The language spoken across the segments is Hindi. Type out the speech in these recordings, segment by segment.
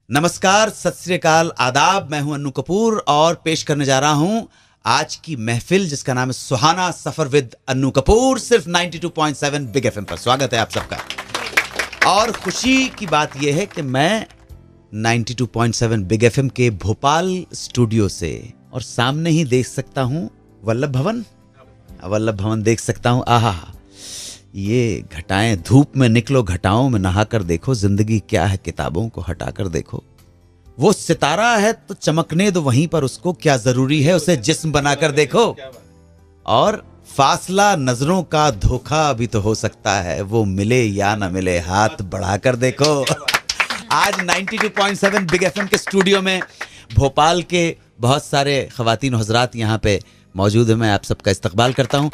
नमस्कार, सत श्री अकाल, आदाब। मैं हूं अन्नू कपूर और पेश करने जा रहा हूं आज की महफिल जिसका नाम है सुहाना सफर विद अन्नू कपूर, सिर्फ 92.7 बिग एफएम पर। स्वागत है आप सबका। और खुशी की बात यह है कि मैं 92.7 बिग एफएम के भोपाल स्टूडियो से और सामने ही देख सकता हूं वल्लभ भवन देख सकता हूं। आहा, ये घटाएं, धूप में निकलो घटाओं में नहाकर देखो, जिंदगी क्या है किताबों को हटाकर देखो। वो सितारा है तो चमकने दो वहीं पर उसको, क्या जरूरी है उसे जिस्म बनाकर देखो। और फासला नजरों का धोखा भी तो हो सकता है, वो मिले या ना मिले हाथ बढ़ाकर देखो। आज 92.7 बिग एफएम के स्टूडियो में भोपाल के बहुत सारे खवातीन और हजरात यहाँ पे मौजूद है। मैं आप सबका इस्तकबाल करता हूँ।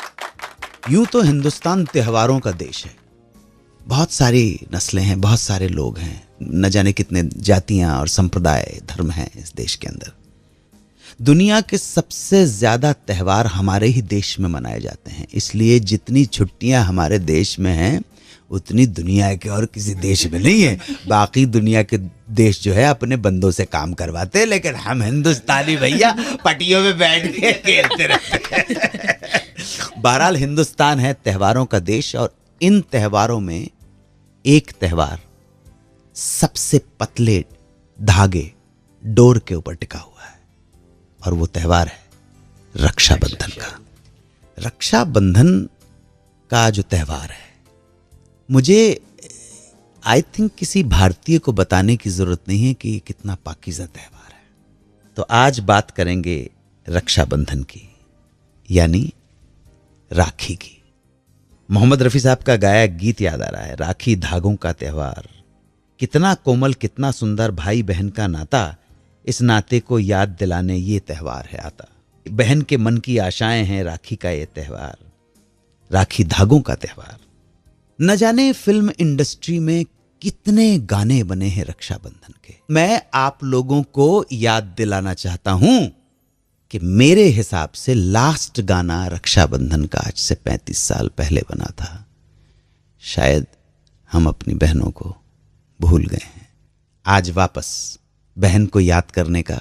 यूं तो हिंदुस्तान त्योहारों का देश है, बहुत सारी नस्लें हैं, बहुत सारे लोग हैं, न जाने कितने जातियां और संप्रदाय धर्म हैं इस देश के अंदर। दुनिया के सबसे ज्यादा त्योहार हमारे ही देश में मनाए जाते हैं, इसलिए जितनी छुट्टियां हमारे देश में हैं उतनी दुनिया के और किसी देश में नहीं है। बाकी दुनिया के देश जो है अपने बंदों से काम करवाते हैं, लेकिन हम हिंदुस्तानी भैया पटियों में बैठ के खेलते रहते हैं। बहरहाल हिंदुस्तान है त्योहारों का देश, और इन त्योहारों में एक त्योहार सबसे पतले धागे डोर के ऊपर टिका हुआ है, और वो त्योहार है रक्षाबंधन का। रक्षाबंधन का जो त्योहार है, मुझे आई थिंक किसी भारतीय को बताने की जरूरत नहीं है कि ये कितना पाकीज़ा त्योहार है। तो आज बात करेंगे रक्षाबंधन की, यानी राखी की। मोहम्मद रफ़ी साहब का गाया गीत याद आ रहा है, राखी धागों का त्योहार, कितना कोमल कितना सुंदर भाई बहन का नाता, इस नाते को याद दिलाने ये त्योहार है आता। बहन के मन की आशाएं हैं राखी का ये त्योहार, राखी धागों का त्योहार। न जाने फिल्म इंडस्ट्री में कितने गाने बने हैं रक्षाबंधन के। मैं आप लोगों को याद दिलाना चाहता हूं कि मेरे हिसाब से लास्ट गाना रक्षाबंधन का आज से 35 साल पहले बना था। शायद हम अपनी बहनों को भूल गए हैं। आज वापस बहन को याद करने का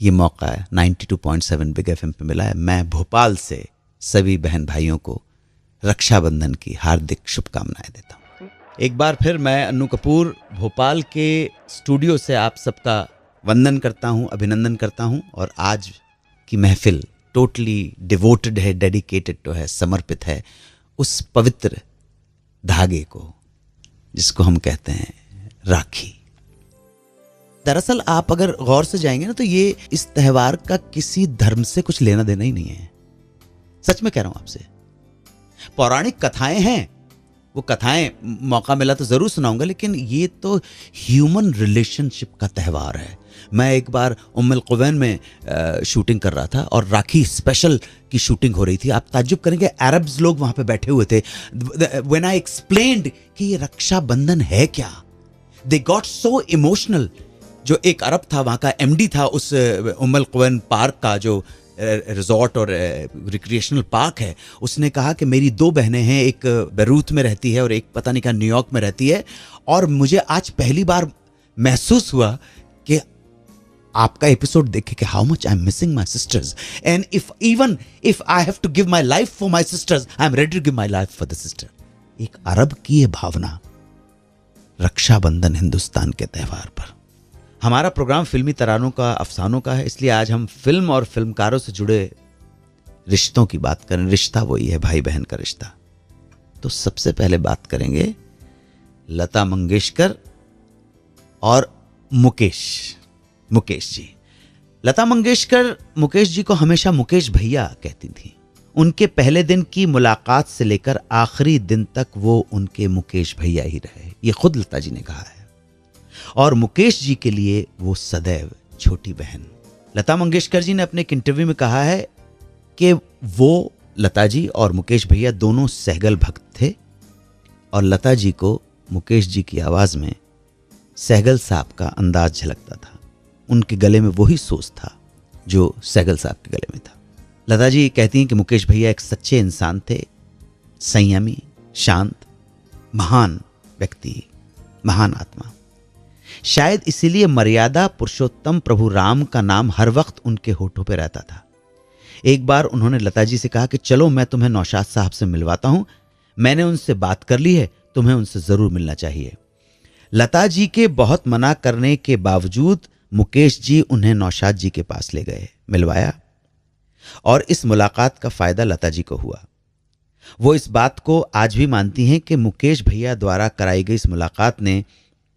ये मौका 92.7 बिग एफएम पे मिला है। मैं भोपाल से सभी बहन भाइयों को रक्षाबंधन की हार्दिक शुभकामनाएं देता हूं। एक बार फिर मैं अन्नू कपूर भोपाल के स्टूडियो से आप सबका वंदन करता हूं, अभिनंदन करता हूं। और आज की महफिल टोटली डिवोटेड है, डेडिकेटेड तो है, समर्पित है उस पवित्र धागे को जिसको हम कहते हैं राखी। दरअसल आप अगर गौर से जाएंगे ना, तो ये इस त्योहार का किसी धर्म से कुछ लेना देना ही नहीं है। सच में कह रहा हूं आपसे। पौराणिक कथाएं हैं, वो कथाएं मौका मिला तो जरूर सुनाऊंगा, लेकिन ये तो ह्यूमन रिलेशनशिप का त्योहार है। मैं एक बार उम्मुल कुवैन में शूटिंग कर रहा था और राखी स्पेशल की शूटिंग हो रही थी। आप ताज्जुब करेंगे, अरब्स लोग वहां पे बैठे हुए थे। व्हेन आई एक्सप्लेन्ड कि ये रक्षाबंधन है क्या, दे गॉट सो इमोशनल। जो एक अरब था, वहां का एमडी था उस उम्मुल कुवैन पार्क का, जो रिजॉर्ट और रिक्रिएशनल पार्क है, उसने कहा कि मेरी दो बहनें हैं, एक बेरूत में रहती है और एक पता नहीं कहाँ न्यूयॉर्क में रहती है, और मुझे आज पहली बार महसूस हुआ कि आपका एपिसोड देखे कि how much I am missing my sisters, and even if I have to give my life for my sisters, I am ready to give my life for the sister. एक अरब की ये भावना रक्षाबंधन हिंदुस्तान के त्योहार पर। हमारा प्रोग्राम फिल्मी तरानों का, अफसानों का है, इसलिए आज हम फिल्म और फिल्मकारों से जुड़े रिश्तों की बात करें। रिश्ता वही है भाई बहन का रिश्ता। तो सबसे पहले बात करेंगे लता मंगेशकर और मुकेश जी। लता मंगेशकर मुकेश जी को हमेशा मुकेश भैया कहती थी। उनके पहले दिन की मुलाकात से लेकर आखिरी दिन तक वो उनके मुकेश भैया ही रहे, ये खुद लता जी ने कहा है। और मुकेश जी के लिए वो सदैव छोटी बहन। लता मंगेशकर जी ने अपने एक इंटरव्यू में कहा है कि वो लता जी और मुकेश भैया दोनों सहगल भक्त थे, और लता जी को मुकेश जी की आवाज़ में सहगल साहब का अंदाज झलकता था। उनके गले में वही सोच था जो सहगल साहब के गले में था। लता जी कहती हैं कि मुकेश भैया एक सच्चे इंसान थे, संयमी, शांत, महान व्यक्ति, महान आत्मा। शायद इसीलिए मर्यादा पुरुषोत्तम प्रभु राम का नाम हर वक्त उनके होठों पर रहता था। एक बार उन्होंने लता जी से कहा कि चलो मैं तुम्हें नौशाद साहब से मिलवाता हूं, मैंने उनसे बात कर ली है, तुम्हें उनसे जरूर मिलना चाहिए। लता जी के बहुत मना करने के बावजूद मुकेश जी उन्हें नौशाद जी के पास ले गए, मिलवाया, और इस मुलाकात का फायदा लता जी को हुआ। वो इस बात को आज भी मानती हैं कि मुकेश भैया द्वारा कराई गई इस मुलाकात ने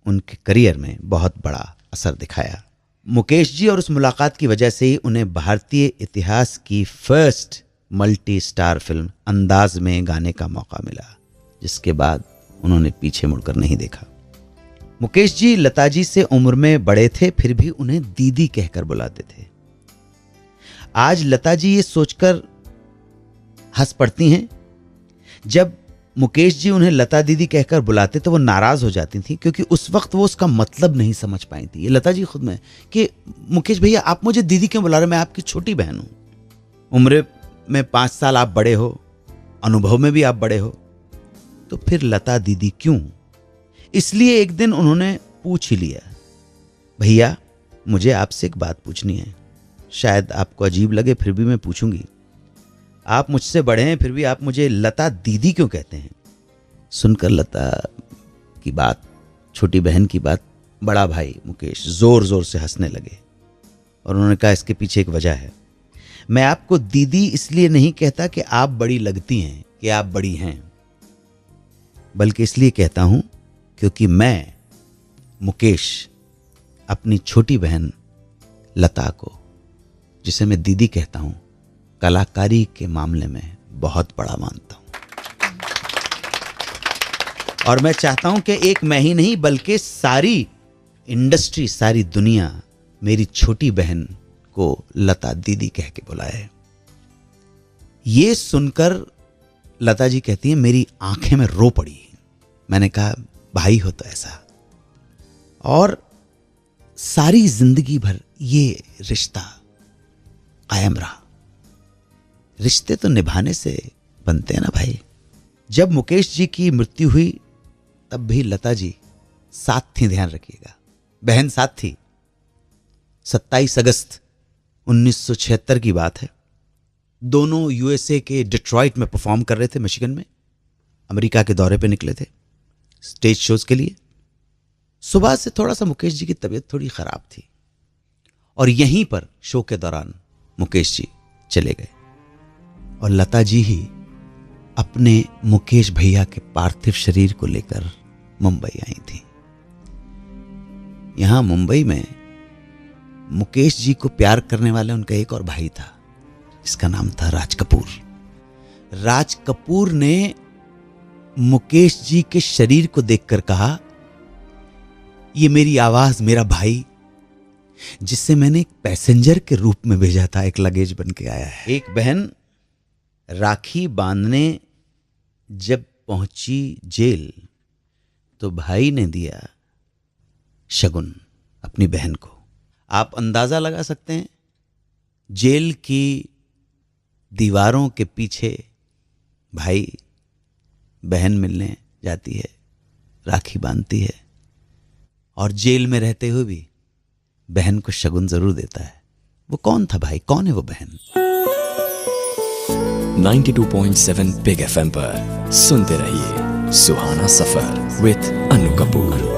उनके करियर में बहुत बड़ा असर दिखाया। मुकेश जी और उस मुलाकात की वजह से ही उन्हें भारतीय इतिहास की फर्स्ट मल्टी स्टार फिल्म अंदाज में गाने का मौका मिला, जिसके बाद उन्होंने पीछे मुड़कर नहीं देखा। मुकेश जी लता जी से उम्र में बड़े थे, फिर भी उन्हें दीदी कहकर बुलाते थे। आज लता जी ये सोचकर हंस पड़ती हैं, जब मुकेश जी उन्हें लता दीदी कहकर बुलाते तो वो नाराज हो जाती थी, क्योंकि उस वक्त वो उसका मतलब नहीं समझ पाई थी। ये लता जी खुद में कि मुकेश भैया आप मुझे दीदी क्यों बुला रहे, मैं आपकी छोटी बहन हूं, उम्र में 5 साल आप बड़े हो, अनुभव में भी आप बड़े हो, तो फिर लता दीदी क्यों? इसलिए एक दिन उन्होंने पूछ ही लिया, भैया मुझे आपसे एक बात पूछनी है, शायद आपको अजीब लगे फिर भी मैं पूछूंगी, आप मुझसे बड़े हैं फिर भी आप मुझे लता दीदी क्यों कहते हैं? सुनकर लता की बात, छोटी बहन की बात, बड़ा भाई मुकेश जोर जोर से हंसने लगे और उन्होंने कहा इसके पीछे एक वजह है। मैं आपको दीदी इसलिए नहीं कहता कि आप बड़ी लगती हैं, कि आप बड़ी हैं, बल्कि इसलिए कहता हूं क्योंकि मैं मुकेश अपनी छोटी बहन लता को, जिसे मैं दीदी कहता हूं, कलाकारी के मामले में बहुत बड़ा मानता हूं। और मैं चाहता हूं कि एक मैं ही नहीं बल्कि सारी इंडस्ट्री, सारी दुनिया मेरी छोटी बहन को लता दीदी कह के बुलाए। ये सुनकर लता जी कहती हैं मेरी आंखें में रो पड़ी। मैंने कहा भाई हो तो ऐसा, और सारी जिंदगी भर ये रिश्ता कायम रहा। रिश्ते तो निभाने से बनते हैं ना भाई। जब मुकेश जी की मृत्यु हुई तब भी लता जी साथ थी, ध्यान रखिएगा, बहन साथ थी। 27 अगस्त 1976 की बात है। दोनों यूएसए के डिट्रॉइट में परफॉर्म कर रहे थे, मिशिगन में, अमेरिका के दौरे पे निकले थे स्टेज शोज के लिए। सुबह से थोड़ा सा मुकेश जी की तबीयत थोड़ी खराब थी और यहीं पर शो के दौरान मुकेश जी चले गए और लता जी ही अपने मुकेश भैया के पार्थिव शरीर को लेकर मुंबई आई थी। यहां मुंबई में मुकेश जी को प्यार करने वाले उनका एक और भाई था, जिसका नाम था राज कपूर। राज कपूर ने मुकेश जी के शरीर को देखकर कहा, ये मेरी आवाज, मेरा भाई, जिससे मैंने एक पैसेंजर के रूप में भेजा था, एक लगेज बन के आया है। एक बहन राखी बांधने जब पहुंची जेल तो भाई ने दिया शगुन अपनी बहन को। आप अंदाजा लगा सकते हैं, जेल की दीवारों के पीछे भाई बहन मिलने जाती है, राखी बांधती है, और जेल में रहते हुए भी बहन को शगुन जरूर देता है। वो कौन था भाई, कौन है वो बहन? 92.7 बिग FM पर सुनते रहिए सुहाना सफर विद अनु कपूर।